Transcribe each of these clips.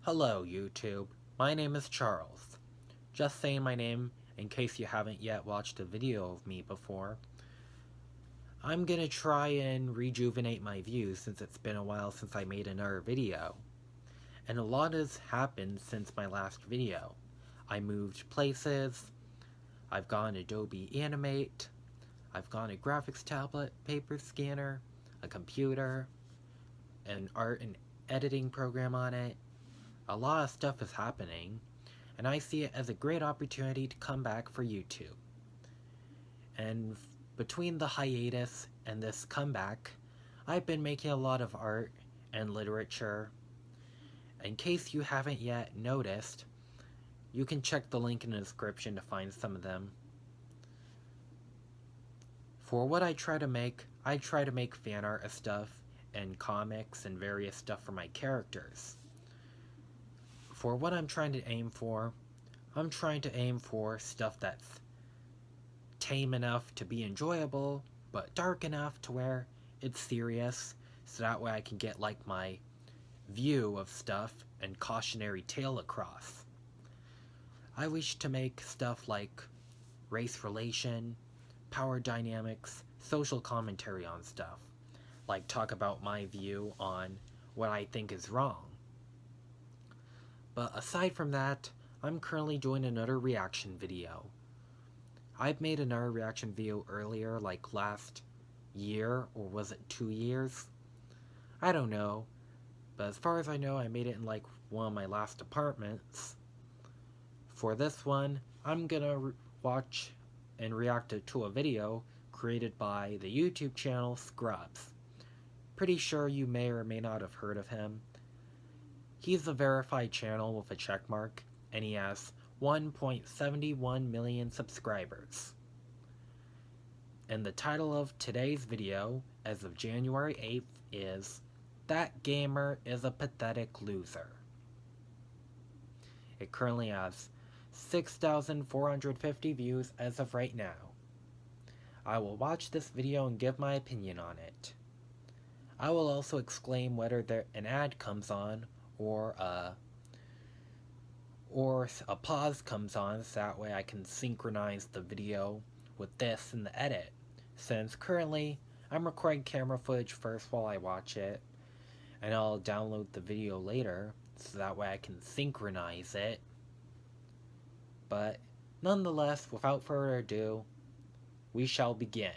Hello, YouTube. My name is Charles. Just saying my name in case you haven't yet watched a video of me before. I'm gonna try and rejuvenate my views since it's been a while since I made another video. And a lot has happened since my last video. I moved places, I've gotten Adobe Animate, I've gotten a graphics tablet, paper scanner, a computer, an art and editing program on it. A lot of stuff is happening, and I see it as a great opportunity to come back for YouTube. And between the hiatus and this comeback, I've been making a lot of art and literature. In case you haven't yet noticed, you can check the link in the description to find some of them. For what I try to make fan art of stuff and comics and various stuff for my characters. For what I'm trying to aim for, I'm trying to aim for stuff that's tame enough to be enjoyable, but dark enough to where it's serious, so that way I can get like my view of stuff and cautionary tale across. I wish to make stuff like race relation, power dynamics, social commentary on stuff, like talk about my view on what I think is wrong. But aside from that, I'm currently doing another reaction video. I've made another reaction video earlier, like last year, or was it 2 years? I don't know, but as far as I know, I made it in like one of my last apartments. For this one, I'm gonna watch and react to a video created by the YouTube channel Scrubs. Pretty sure you may or may not have heard of him. He's a verified channel with a checkmark, and he has 1.71 million subscribers. And the title of today's video, as of January 8th, is That Gamer is a Pathetic Loser. It currently has 6,450 views as of right now. I will watch this video and give my opinion on it. I will also exclaim whether an ad comes on or a pause comes on, so that way I can synchronize the video with this in the edit, since currently I'm recording camera footage first while I watch it, and I'll download the video later, so that way I can synchronize it. But nonetheless, without further ado, we shall begin.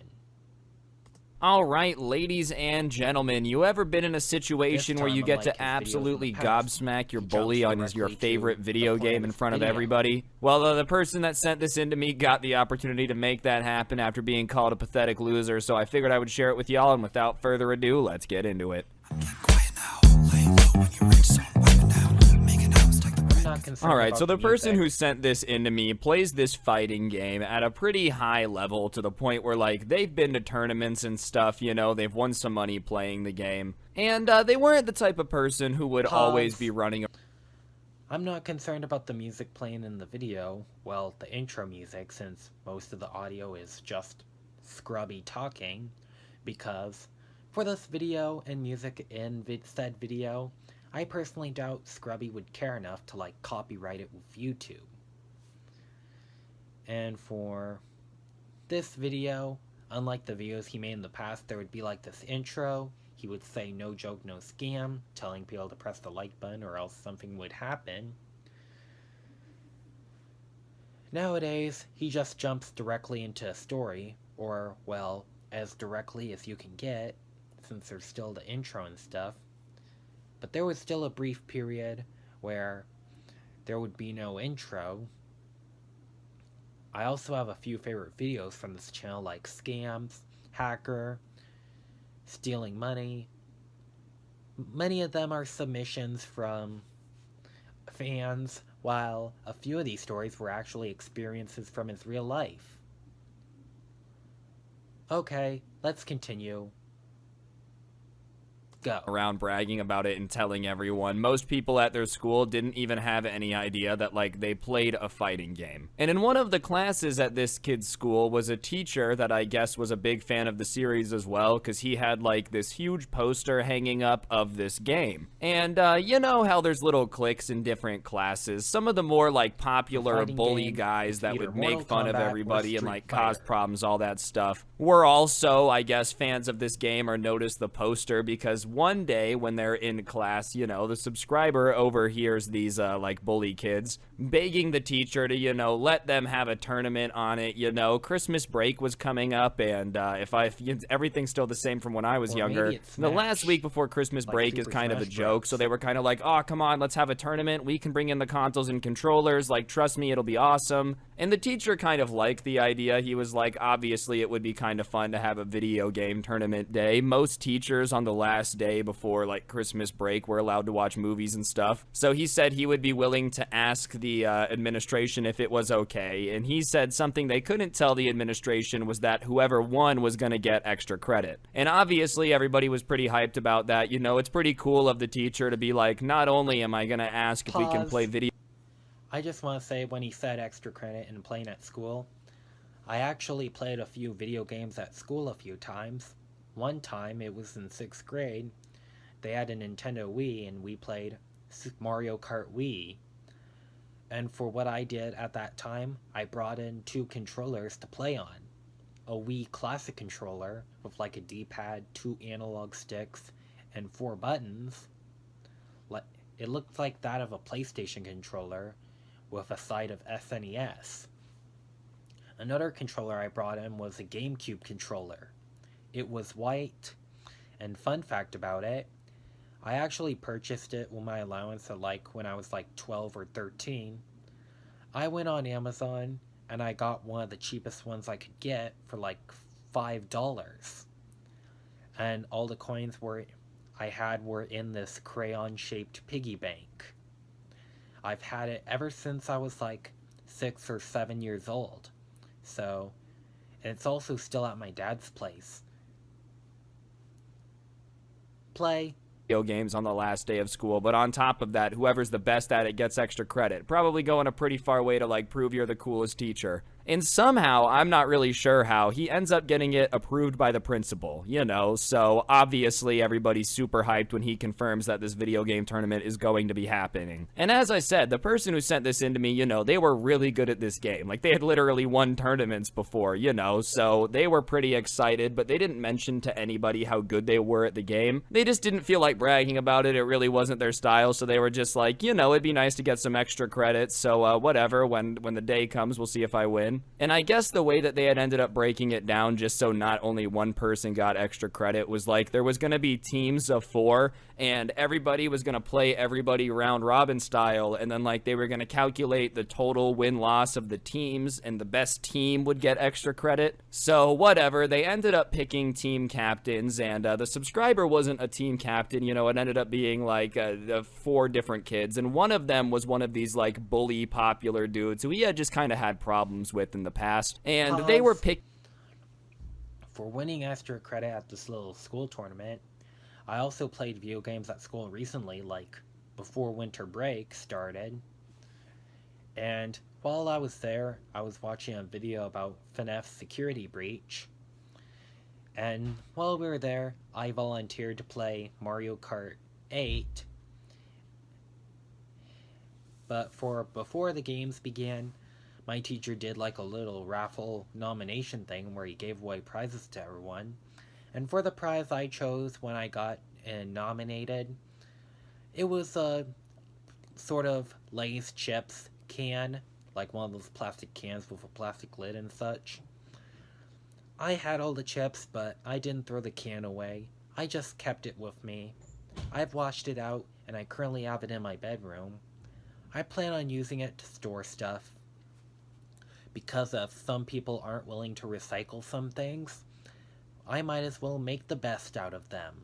Alright, ladies and gentlemen, you ever been in a situation where you get to absolutely gobsmack your bully on your favorite video game in front of everybody? Well, the person that sent this in to me got the opportunity to make that happen after being called a pathetic loser, so I figured I would share it with y'all, and without further ado, let's get into it. Alright, so the person who sent this in to me plays this fighting game at a pretty high level, to the point where, like, they've been to tournaments and stuff, you know, they've won some money playing the game, and they weren't the type of person who would always be running. I'm not concerned about the music playing in the video, well, the intro music, since most of the audio is just Scrubby talking, because for this video and music in said video, I personally doubt Scrubby would care enough to like copyright it with YouTube. And for this video, unlike the videos he made in the past, there would be like this intro. He would say no joke, no scam, telling people to press the like button or else something would happen. Nowadays, he just jumps directly into a story, or, well, as directly as you can get, since there's still the intro and stuff. But there was still a brief period where there would be no intro. I also have a few favorite videos from this channel, like Scams, Hacker, Stealing Money. Many of them are submissions from fans, while a few of these stories were actually experiences from his real life. Okay, let's continue. Go. Around bragging about it and telling everyone. Most people at their school didn't even have any idea that, like, they played a fighting game. And in one of the classes at this kid's school was a teacher that I guess was a big fan of the series as well, because he had, like, this huge poster hanging up of this game. And, you know how there's little cliques in different classes. Some of the more, like, popular bully guys that would make fun of everybody and, like, cause problems, all that stuff, were also, I guess, fans of this game or noticed the poster because one day when they're in class, you know, the subscriber overhears these, like, bully kids begging the teacher to, you know, let them have a tournament on it. You know, Christmas break was coming up, and if everything's still the same from when I was younger, the last week before Christmas break is kind of a joke, so they were kind of like, oh, come on, let's have a tournament. We can bring in the consoles and controllers. Like, trust me, it'll be awesome. And the teacher kind of liked the idea. He was like, obviously, it would be kind of fun to have a video game tournament day. Most teachers on the last day before, like, Christmas break were allowed to watch movies and stuff. So he said he would be willing to ask the administration if it was okay. And he said something they couldn't tell the administration was that whoever won was going to get extra credit. And obviously, everybody was pretty hyped about that. You know, it's pretty cool of the teacher to be like, not only am I going to ask if we can play video. I just want to say, when he said extra credit and playing at school, I actually played a few video games at school a few times. One time, it was in 6th grade, they had a Nintendo Wii and we played Mario Kart Wii. And for what I did at that time, I brought in 2 controllers to play on. A Wii Classic controller with like a D-pad, 2 analog sticks, and 4 buttons. It looked like that of a PlayStation controller with a side of SNES. Another controller I brought in was a GameCube controller. It was white, and fun fact about it, I actually purchased it with my allowance of when I was 12 or 13. I went on Amazon and I got one of the cheapest ones I could get for $5. And all the coins I had were in this crayon-shaped piggy bank. I've had it ever since I was 6 or 7 years old. So, and it's also still at my dad's place. Play video games on the last day of school, but on top of that, whoever's the best at it gets extra credit. Probably going a pretty far way to prove you're the coolest teacher. And somehow, I'm not really sure how, he ends up getting it approved by the principal, you know, so obviously everybody's super hyped when he confirms that this video game tournament is going to be happening. And as I said, the person who sent this in to me, you know, they were really good at this game. They had literally won tournaments before, you know, so they were pretty excited, but they didn't mention to anybody how good they were at the game. They just didn't feel like bragging about it. It really wasn't their style, so they were just like, you know, it'd be nice to get some extra credits, so whatever, when the day comes, we'll see if I win. And I guess the way that they had ended up breaking it down just so not only one person got extra credit was there was going to be teams of 4 and everybody was going to play everybody round robin style, and then they were going to calculate the total win-loss of the teams and the best team would get extra credit. So whatever, they ended up picking team captains, and the subscriber wasn't a team captain, you know, it ended up being 4 different kids, and one of them was one of these bully popular dudes who he had just kind of had problems with in the past, and they were picked for winning extra credit at this little school tournament. I also played video games at school recently, before winter break started, and while I was there, I was watching a video about FNAF's security breach, and while we were there, I volunteered to play Mario Kart 8, but before the games began, my teacher did a little raffle nomination thing where he gave away prizes to everyone. And for the prize I chose when I got nominated, it was a sort of Lay's chips can, one of those plastic cans with a plastic lid and such. I had all the chips, but I didn't throw the can away. I just kept it with me. I've washed it out, and I currently have it in my bedroom. I plan on using it to store stuff. Because if some people aren't willing to recycle some things, I might as well make the best out of them.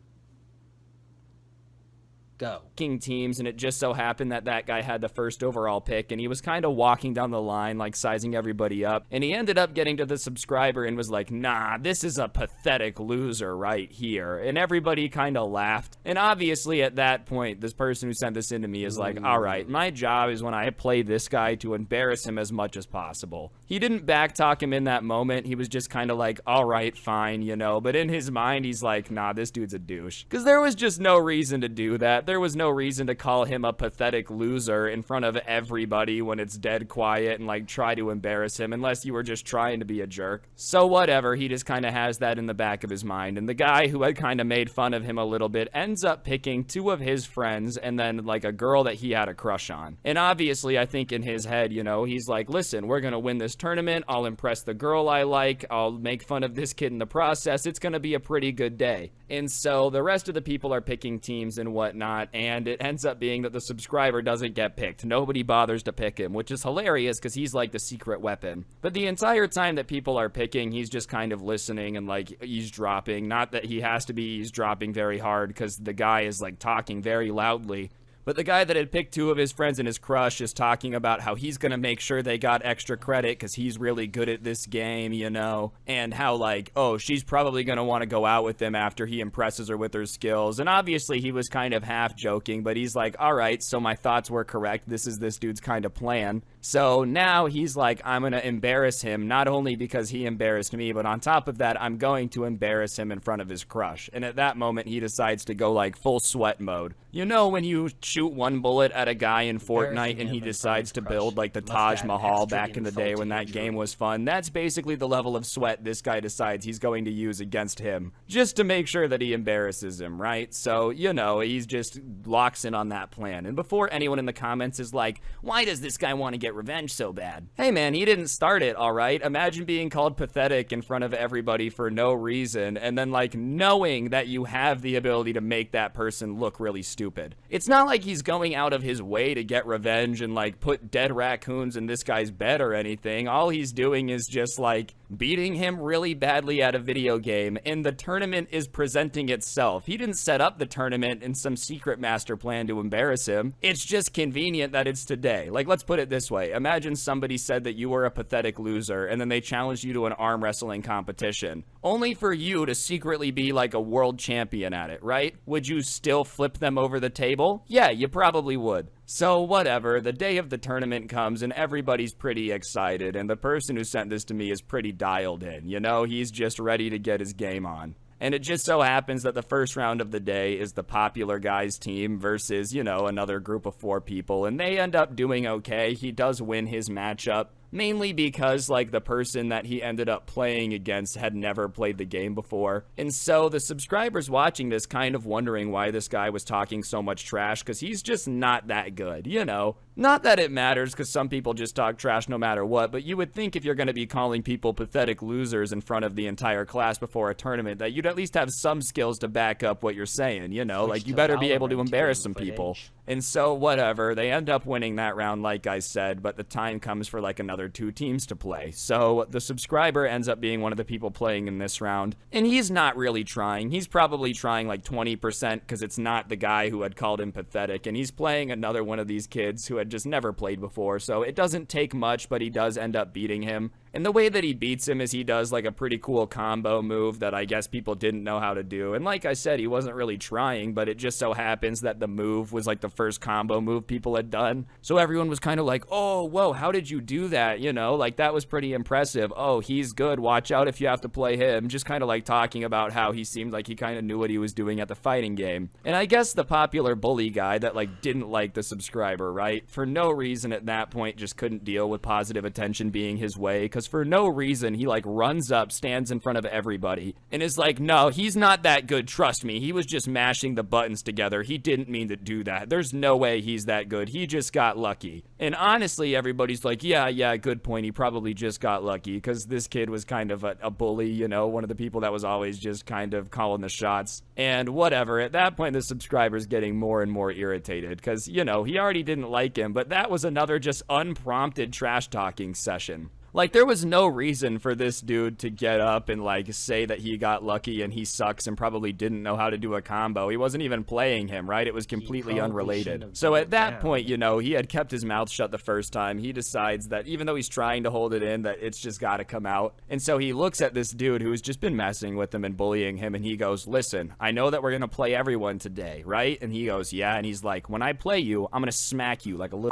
Go. Teams, and it just so happened that that guy had the first overall pick, and he was kind of walking down the line, like sizing everybody up, and he ended up getting to the subscriber and was like, nah, this is a pathetic loser right here, and everybody kind of laughed. And obviously at that point, this person who sent this in to me is like, all right, my job is when I play this guy to embarrass him as much as possible. He didn't backtalk him in that moment. He was just kind of like, all right, fine, you know, but in his mind, he's like, nah, this dude's a douche, because there was just no reason to do that. There was no reason to call him a pathetic loser in front of everybody when it's dead quiet and like try to embarrass him, unless you were just trying to be a jerk. So whatever, he just kind of has that in the back of his mind. And the guy who had kind of made fun of him a little bit ends up picking two of his friends and then like a girl that he had a crush on. And obviously I think in his head, you know, he's like, listen, we're gonna win this tournament, I'll impress the girl I like, I'll make fun of this kid in the process, it's gonna be a pretty good day. And so the rest of the people are picking teams and whatnot, and it ends up being that the subscriber doesn't get picked. Nobody bothers to pick him, which is hilarious because he's like the secret weapon. But the entire time that people are picking, he's just kind of listening and like eavesdropping. Not that he has to be eavesdropping very hard because the guy is like talking very loudly. But the guy that had picked two of his friends and his crush is talking about how he's going to make sure they got extra credit because he's really good at this game, you know, and how like, oh, she's probably going to want to go out with him after he impresses her with her skills. And obviously he was kind of half joking, but he's like, all right, so my thoughts were correct. This is this dude's kind of plan. So now he's like, I'm going to embarrass him, not only because he embarrassed me, but on top of that, I'm going to embarrass him in front of his crush. And at that moment, he decides to go like full sweat mode. You know, when you shoot one bullet at a guy in Fortnite and he decides to build like the Taj Mahal back in the day when that game was fun, that's basically the level of sweat this guy decides he's going to use against him, just to make sure that he embarrasses him, right? So, you know, he's just locks in on that plan. And before anyone in the comments is like, why does this guy want to get revenge so bad? Hey man, he didn't start it, all right? Imagine being called pathetic in front of everybody for no reason, and then like knowing that you have the ability to make that person look really stupid. It's not like he's going out of his way to get revenge and like put dead raccoons in this guy's bed or anything. All he's doing is just like beating him really badly at a video game, and the tournament is presenting itself. He didn't set up the tournament in some secret master plan to embarrass him. It's just convenient that it's today. Like, let's put it this way. Imagine somebody said that you were a pathetic loser, and then they challenged you to an arm wrestling competition, only for you to secretly be like a world champion at it, right? Would you still flip them over the table? Yeah, you probably would. So whatever, the day of the tournament comes and everybody's pretty excited, and the person who sent this to me is pretty dialed in, you know, he's just ready to get his game on. And it just so happens that the first round of the day is the popular guy's team versus, you know, another group of 4 people, and they end up doing okay. He does win his matchup, mainly because, like, the person that he ended up playing against had never played the game before. And so the subscribers watching this kind of wondering why this guy was talking so much trash, because he's just not that good, you know? Not that it matters, because some people just talk trash no matter what, but you would think if you're going to be calling people pathetic losers in front of the entire class before a tournament, that you'd at least have some skills to back up what you're saying, you know? Like, you better be able to embarrass some people. And so, whatever, they end up winning that round, like I said, but the time comes for, like, another 2 teams to play. So, the subscriber ends up being one of the people playing in this round, and he's not really trying. He's probably trying, like, 20%, because it's not the guy who had called him pathetic, and he's playing another one of these kids who had just never played before, so it doesn't take much, but he does end up beating him. And the way that he beats him is he does like a pretty cool combo move that I guess people didn't know how to do. And like I said, he wasn't really trying, but it just so happens that the move was like the first combo move people had done. So everyone was kind of like, oh, whoa, how did you do that? You know, like that was pretty impressive. Oh, he's good. Watch out if you have to play him. Just kind of like talking about how he seemed like he kind of knew what he was doing at the fighting game. And I guess the popular bully guy that like didn't like the subscriber, right? For no reason at that point just couldn't deal with positive attention being his way, because for no reason he like runs up, stands in front of everybody, and is like, no, he's not that good, trust me, he was just mashing the buttons together, he didn't mean to do that, there's no way he's that good, he just got lucky. And honestly, everybody's like, yeah, good point, he probably just got lucky, because this kid was kind of a bully, you know, one of the people that was always just kind of calling the shots. And whatever, at that point the subscriber's getting more and more irritated, because, you know, he already didn't like him, but that was another just unprompted trash talking session. Like, there was no reason for this dude to get up and, like, say that he got lucky and he sucks and probably didn't know how to do a combo. He wasn't even playing him, right? It was completely unrelated. So at that point, you know, he had kept his mouth shut the first time. He decides that even though he's trying to hold it in, that it's just got to come out. And so he looks at this dude who's just been messing with him and bullying him, and he goes, listen, I know that we're going to play everyone today, right? And he goes, yeah. And he's like, when I play you, I'm going to smack you like a little.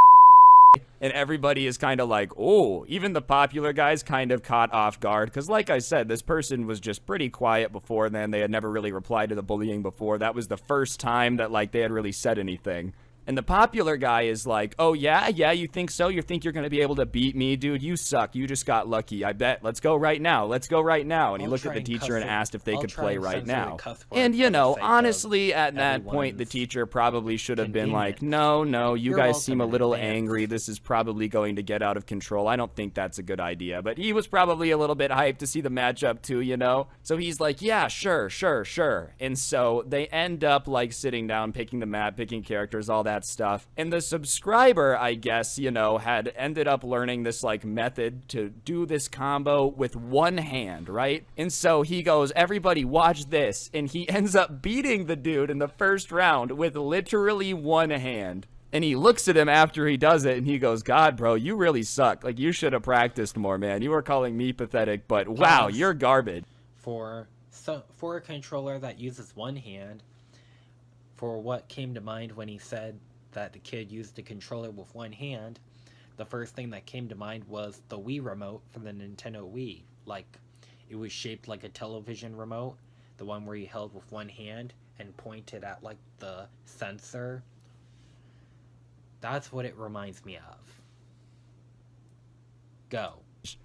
And everybody is kind of like, oh, even the popular guys kind of caught off guard. Because like I said, this person was just pretty quiet before then. They had never really replied to the bullying before. That was the first time that, like, they had really said anything. And the popular guy is like, oh, yeah, you think so? You think you're going to be able to beat me? Dude, you suck. You just got lucky. I bet. Let's go right now. Let's go right now. And he looked at the teacher and asked if they could play right now. And, you know, honestly, at that point, the teacher probably should have been like, no, you guys seem a little angry. This is probably going to get out of control. I don't think that's a good idea. But he was probably a little bit hyped to see the matchup too, you know? So he's like, yeah, sure. And so they end up, like, sitting down, picking the map, picking characters, all that stuff. And the subscriber, I guess, you know, had ended up learning this, like, method to do this combo with one hand, right? And so he goes, everybody watch this. And he ends up beating the dude in the first round with literally one hand. And he looks at him after he does it, and he goes, God, bro, you really suck. Like, you should have practiced more, man. You were calling me pathetic, but wow, you're garbage. For a controller that uses one hand, for what came to mind when he said that the kid used the controller with one hand, the first thing that came to mind was the Wii remote for the Nintendo Wii. Like, it was shaped like a television remote, the one where you held with one hand and pointed at, like, the sensor. That's what it reminds me of. Go.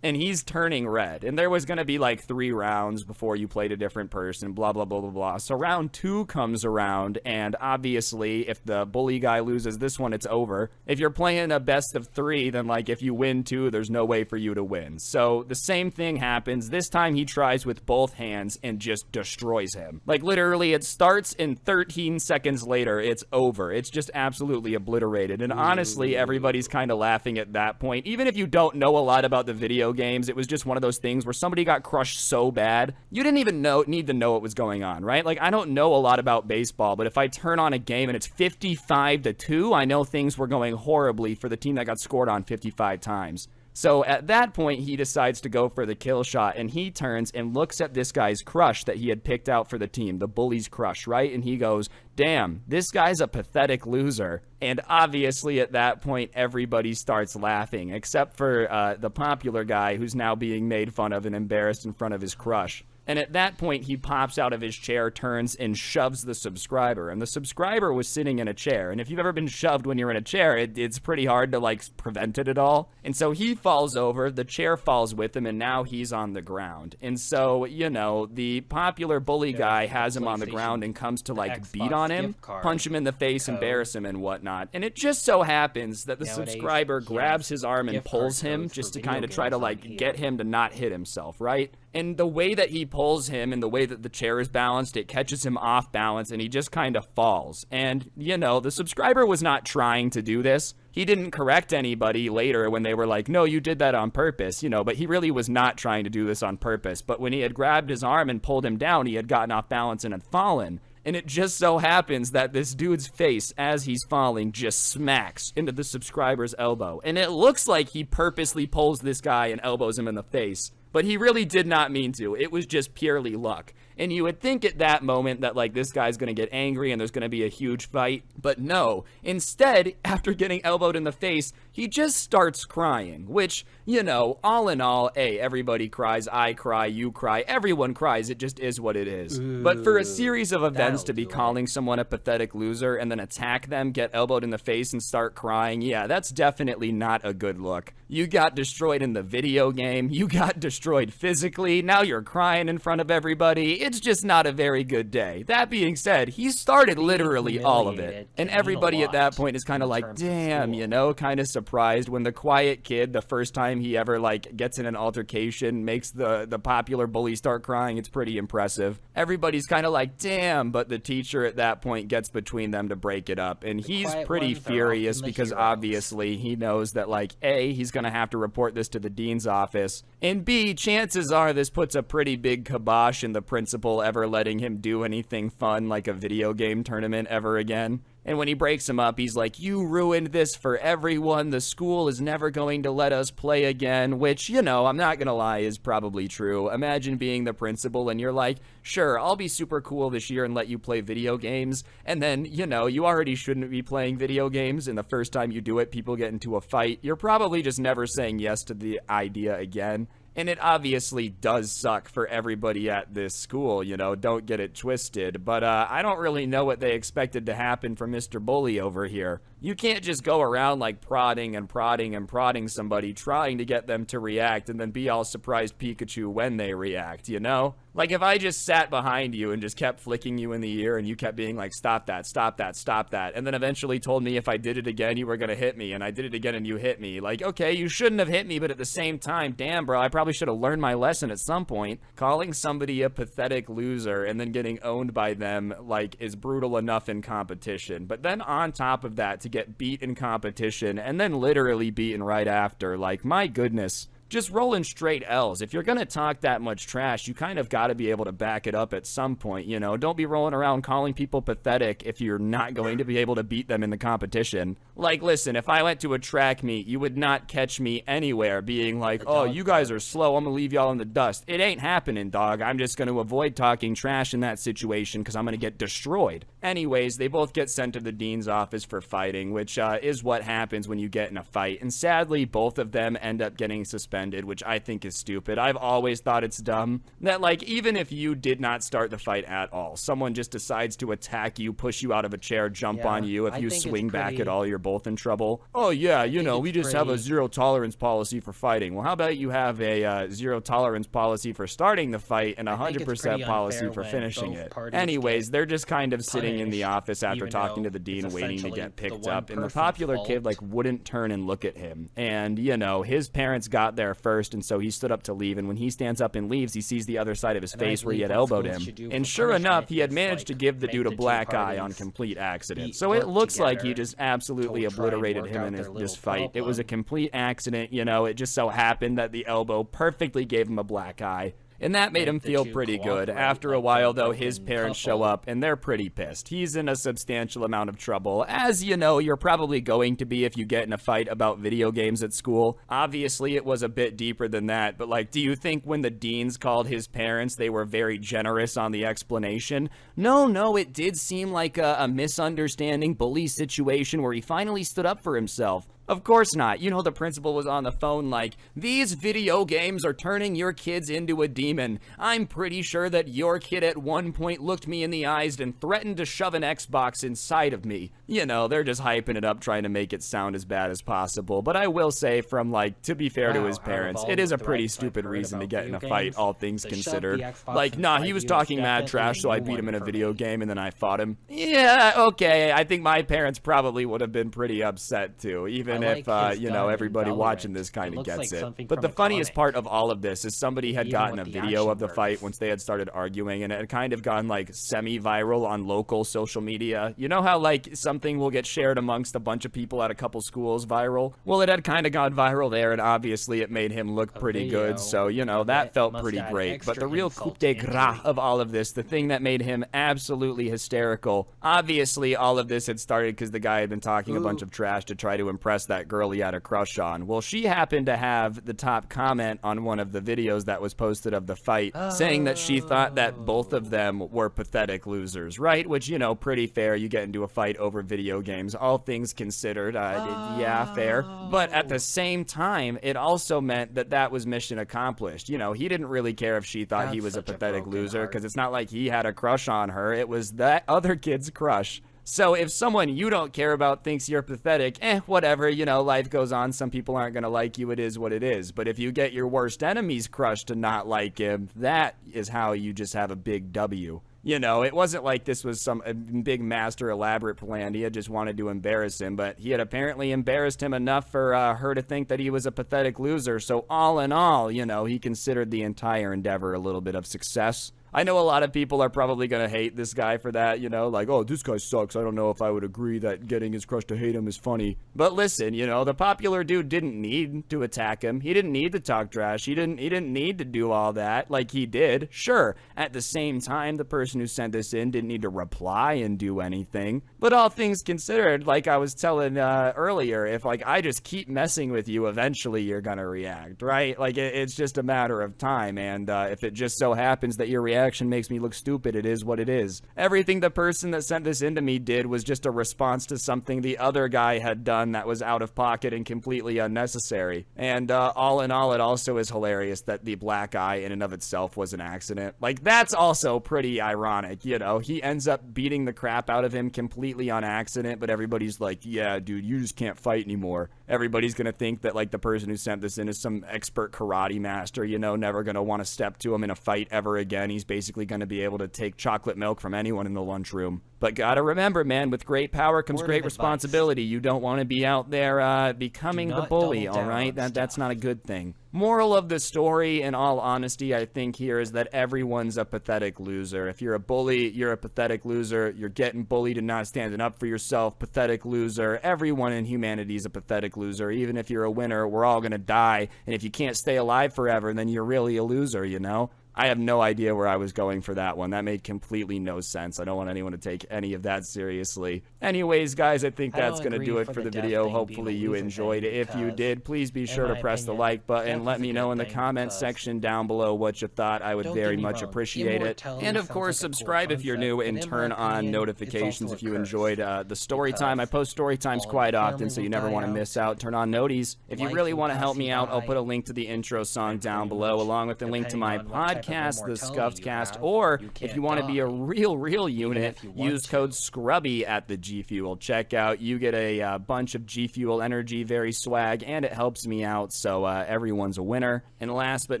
And he's turning red. And there was going to be like 3 rounds before you played a different person, blah, blah, blah, blah, blah. So round 2 comes around, and obviously, if the bully guy loses this one, it's over. If you're playing a best of 3, then, like, if you win 2, there's no way for you to win. So the same thing happens. This time he tries with both hands and just destroys him. Like, literally, it starts, and 13 seconds later, it's over. It's just absolutely obliterated. And honestly, everybody's kind of laughing at that point. Even if you don't know a lot about the video games, it was just one of those things where somebody got crushed so bad you didn't even need to know what was going on, right? Like, I don't know a lot about baseball, but if I turn on a game and it's 55-2, I know things were going horribly for the team that got scored on 55 times. So at that point, he decides to go for the kill shot, and he turns and looks at this guy's crush that he had picked out for the team, the bully's crush, right? And he goes, damn, this guy's a pathetic loser. And obviously at that point, everybody starts laughing, except for the popular guy who's now being made fun of and embarrassed in front of his crush. And at that point, he pops out of his chair, turns, and shoves the subscriber. And the subscriber was sitting in a chair. And if you've ever been shoved when you're in a chair, it's pretty hard to, like, prevent it at all. And so he falls over, the chair falls with him, and now he's on the ground. And so, you know, the popular bully guy has him on the ground and comes to, like, beat on him, punch him in the face, embarrass him, and whatnot. And it just so happens that the subscriber grabs his arm and pulls him just to kind of try to, like, get him to not hit himself, right? And the way that he pulls him and the way that the chair is balanced, it catches him off balance and he just kind of falls. And, you know, the subscriber was not trying to do this. He didn't correct anybody later when they were like, no, you did that on purpose, you know, but he really was not trying to do this on purpose. But when he had grabbed his arm and pulled him down, he had gotten off balance and had fallen. And it just so happens that this dude's face, as he's falling, just smacks into the subscriber's elbow. And it looks like he purposely pulls this guy and elbows him in the face. But he really did not mean to. It was just purely luck. And you would think at that moment that, like, this guy's going to get angry and there's going to be a huge fight. But no. Instead, after getting elbowed in the face, he just starts crying. Which, you know, all in all, hey, everybody cries. I cry. You cry. Everyone cries. It just is what it is. Ooh, but for a series of events to be calling someone a pathetic loser and then attack them, get elbowed in the face, and start crying, yeah, that's definitely not a good look. You got destroyed in the video game. You got destroyed physically. Now you're crying in front of everybody. it's just not a very good day. That being said, he started literally all of it. And everybody at that point is kind of like, damn, you know, kind of surprised when the quiet kid, the first time he ever, like, gets in an altercation, makes the popular bully start crying. It's pretty impressive. Everybody's kind of like, damn, but the teacher at that point gets between them to break it up. And he's pretty furious because obviously he knows that, like, A, he's going to have to report this to the dean's office, and B, chances are this puts a pretty big kibosh in the principal ever letting him do anything fun like a video game tournament ever again. And when he breaks him up, he's like, you ruined this for everyone. The school is never going to let us play again, which, you know, I'm not going to lie, is probably true. Imagine being the principal and you're like, sure, I'll be super cool this year and let you play video games. And then, you know, you already shouldn't be playing video games. And the first time you do it, people get into a fight. You're probably just never saying yes to the idea again. And it obviously does suck for everybody at this school, you know, don't get it twisted. But I don't really know what they expected to happen from Mr. Bully over here. You can't just go around like prodding and prodding and prodding somebody, trying to get them to react, and then be all surprised Pikachu when they react, you know? Like, if I just sat behind you and just kept flicking you in the ear and you kept being like, stop that, stop that, stop that, and then eventually told me if I did it again, you were gonna hit me, and I did it again and you hit me. Like, okay, you shouldn't have hit me, but at the same time, damn, bro, I probably should have learned my lesson at some point. Calling somebody a pathetic loser and then getting owned by them, like, is brutal enough in competition. But then on top of that, to get beat in competition and then literally beaten right after, like, my goodness. Just rolling straight L's. If you're gonna talk that much trash, you kind of gotta be able to back it up at some point, you know? Don't be rolling around calling people pathetic if you're not going to be able to beat them in the competition. Like, listen, if I went to a track meet, you would not catch me anywhere being like, oh, you guys are slow, I'm gonna leave y'all in the dust. It ain't happening, dog. I'm just gonna avoid talking trash in that situation because I'm gonna get destroyed. Anyways, they both get sent to the dean's office for fighting, which is what happens when you get in a fight. And sadly, both of them end up getting suspended, which I think is stupid. I've always thought it's dumb that, like, even if you did not start the fight at all, someone just decides to attack you, push you out of a chair, jump on you. If you swing back at all, you're both in trouble. Oh yeah, you know, we just have a zero tolerance policy for fighting. Well, how about you have a zero tolerance policy for starting the fight and 100% policy for finishing it? Anyways, they're just kind of sitting in the office after talking to the dean, waiting to get picked up, and the popular kid, like, wouldn't turn and look at him. And, you know, his parents got there first, and so he stood up to leave, and when he stands up and leaves, he sees the other side of his face where he had elbowed him, and sure enough, he had managed to give the dude a black eye on complete accident. So it looks like he just absolutely obliterated him in this fight. It was a complete accident, you know, it just so happened that the elbow perfectly gave him a black eye. And that made him feel pretty good. After a while, though, his parents show up, and they're pretty pissed. He's in a substantial amount of trouble, as, you know, you're probably going to be if you get in a fight about video games at school. Obviously, it was a bit deeper than that, but, like, do you think when the deans called his parents, they were very generous on the explanation? No, it did seem like a misunderstanding bully situation where he finally stood up for himself. Of course not. You know, the principal was on the phone like, these video games are turning your kids into a demon. I'm pretty sure that your kid at one point looked me in the eyes and threatened to shove an Xbox inside of me. You know, they're just hyping it up, trying to make it sound as bad as possible. But I will say, from, like, to be fair to his parents, it is a pretty stupid reason to get in a fight, all things considered. Like, nah, he was talking mad trash, so I beat him in a video game and then I fought him. Yeah, okay, I think my parents probably would have been pretty upset too, even if, you know, everybody watching this kind of gets it. But the funniest part of all of this is somebody had gotten a video of the fight once they had started arguing, and it had kind of gone, like, semi-viral on local social media. You know how, like, something will get shared amongst a bunch of people at a couple schools viral? Well, it had kind of gone viral there, and obviously it made him look pretty good, so, you know, that felt pretty great. But the real coup de grace of all of this, the thing that made him absolutely hysterical, obviously all of this had started because the guy had been talking a bunch of trash to try to impress that girl he had a crush on. Well, she happened to have the top comment on one of the videos that was posted of the fight, saying that she thought that both of them were pathetic losers, right? Which, you know, pretty fair. You get into a fight over video games, all things considered. Yeah, fair. But at the same time, it also meant that that was mission accomplished. You know, he didn't really care if she thought he was a pathetic loser, because it's not like he had a crush on her. It was that other kid's crush. So if someone you don't care about thinks you're pathetic, whatever, you know, life goes on. Some people aren't going to like you. It is what it is. But if you get your worst enemy's crush to not like him, that is how you just have a big W. You know, it wasn't like this was some big master elaborate plan. He had just wanted to embarrass him, but he had apparently embarrassed him enough for her to think that he was a pathetic loser. So all in all, you know, he considered the entire endeavor a little bit of success. I know a lot of people are probably going to hate this guy for that, you know, like, oh, this guy sucks. I don't know if I would agree that getting his crush to hate him is funny. But listen, you know, the popular dude didn't need to attack him. He didn't need to talk trash. He didn't need to do all that like he did. Sure, at the same time, the person who sent this in didn't need to reply and do anything. But all things considered, like I was telling earlier, if like I just keep messing with you, eventually you're going to react, right? Like it's just a matter of time. And if it just so happens that your reaction makes me look stupid, it is what it is. Everything the person that sent this into me did was just a response to something the other guy had done that was out of pocket and completely unnecessary. And all in all, it also is hilarious that the black eye in and of itself was an accident. Like, that's also pretty ironic, you know? He ends up beating the crap out of him completely on accident, but everybody's like, yeah, dude, you just can't fight anymore. Everybody's gonna think that, like, the person who sent this in is some expert karate master, you know, never gonna want to step to him in a fight ever again. He's basically going to be able to take chocolate milk from anyone in the lunchroom. But gotta remember, man, with great power comes great responsibility. You don't want to be out there becoming the bully, all right? That's not a good thing. Moral of the story, in all honesty, I think here is that everyone's a pathetic loser. If you're a bully, you're a pathetic loser. You're getting bullied and not standing up for yourself, pathetic loser. Everyone in humanity is a pathetic loser. Even if you're a winner, we're all going to die. And if you can't stay alive forever, then you're really a loser, you know? I have no idea where I was going for that one. That made completely no sense. I don't want anyone to take any of that seriously. Anyways, guys, I think that's going to do it for the video. Hopefully you enjoyed it. If you did, please be sure to press the like button. Let me know in the comment section down below what you thought. I would very much appreciate it. And of course, subscribe if you're new and turn on notifications if you enjoyed the story time. I post story times quite often, so you never want to miss out. Turn on noties. If you really want to help me out, I'll put a link to the intro song down below, along with a link to my podcast, the Scuffed Cast, or if you want to be a real unit, use code SCRUBBY at the G Fuel checkout. You get a bunch of G Fuel energy, very swag, and it helps me out, so everyone's a winner. And last but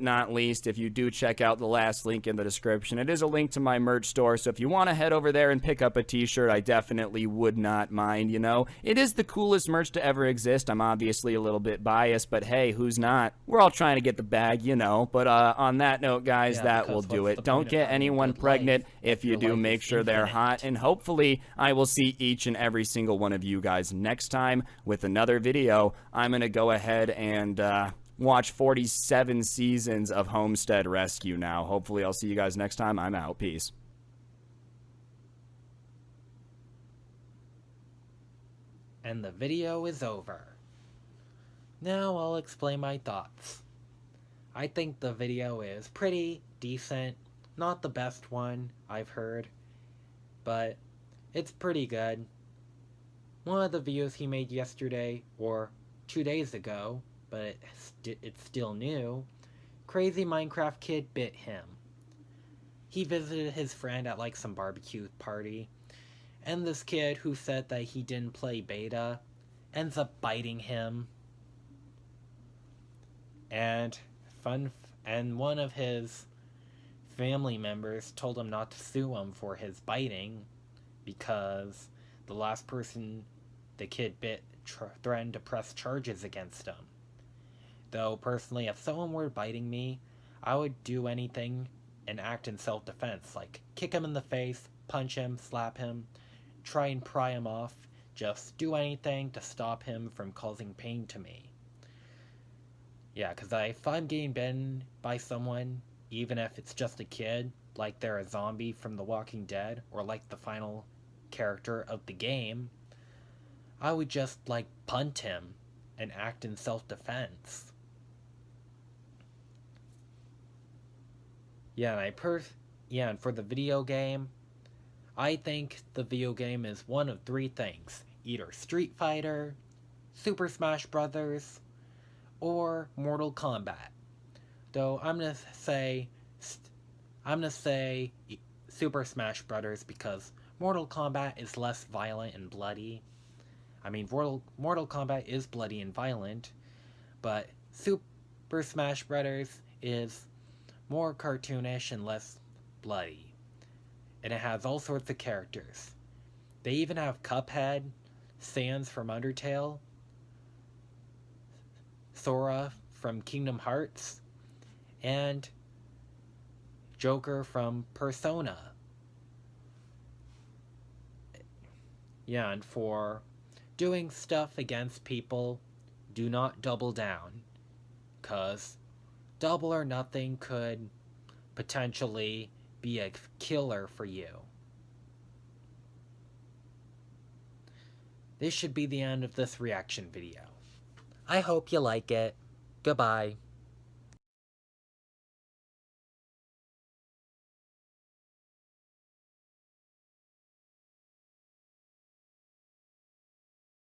not least, if you do check out the last link in the description, it is a link to my merch store, so if you want to head over there and pick up a t-shirt, I definitely would not mind, you know? It is the coolest merch to ever exist. I'm obviously a little bit biased, but hey, who's not? We're all trying to get the bag, you know? But on that note, guys, that will do it. Don't get anyone pregnant. If you do, make sure they're hot, and hopefully I will see each and every single one of you guys next time with another video. I'm gonna go ahead and watch 47 seasons of Homestead Rescue now. Hopefully I'll see you guys next time. I'm out. Peace. And the video is over. Now I'll explain my thoughts. I think the video is pretty decent. Not the best one I've heard, but it's pretty good. One of the videos he made yesterday, or 2 days ago, but it's still new, Crazy Minecraft Kid bit him. He visited his friend at like some barbecue party, and this kid who said that he didn't play beta ends up biting him. And one of his family members told him not to sue him for his biting because the last person the kid bit threatened to press charges against him. Though personally, if someone were biting me, I would do anything and act in self-defense, like kick him in the face, punch him, slap him, try and pry him off, just do anything to stop him from causing pain to me. Yeah, because if I'm getting bitten by someone, even if it's just a kid, like they're a zombie from The Walking Dead, or like the final character of the game, I would just, like, punt him and act in self-defense. Yeah, and for the video game, I think the video game is one of three things. Either Street Fighter, Super Smash Bros., or Mortal Kombat. Though I'm gonna say Super Smash Bros. Because Mortal Kombat is less violent and bloody. I mean, Mortal Kombat is bloody and violent, but Super Smash Bros. Is more cartoonish and less bloody. And it has all sorts of characters. They even have Cuphead, Sans from Undertale, Sora from Kingdom Hearts, and Joker from Persona. Yeah, and for doing stuff against people, do not double down, 'cause double or nothing could potentially be a killer for you. This should be the end of this reaction video. I hope you like it. Goodbye.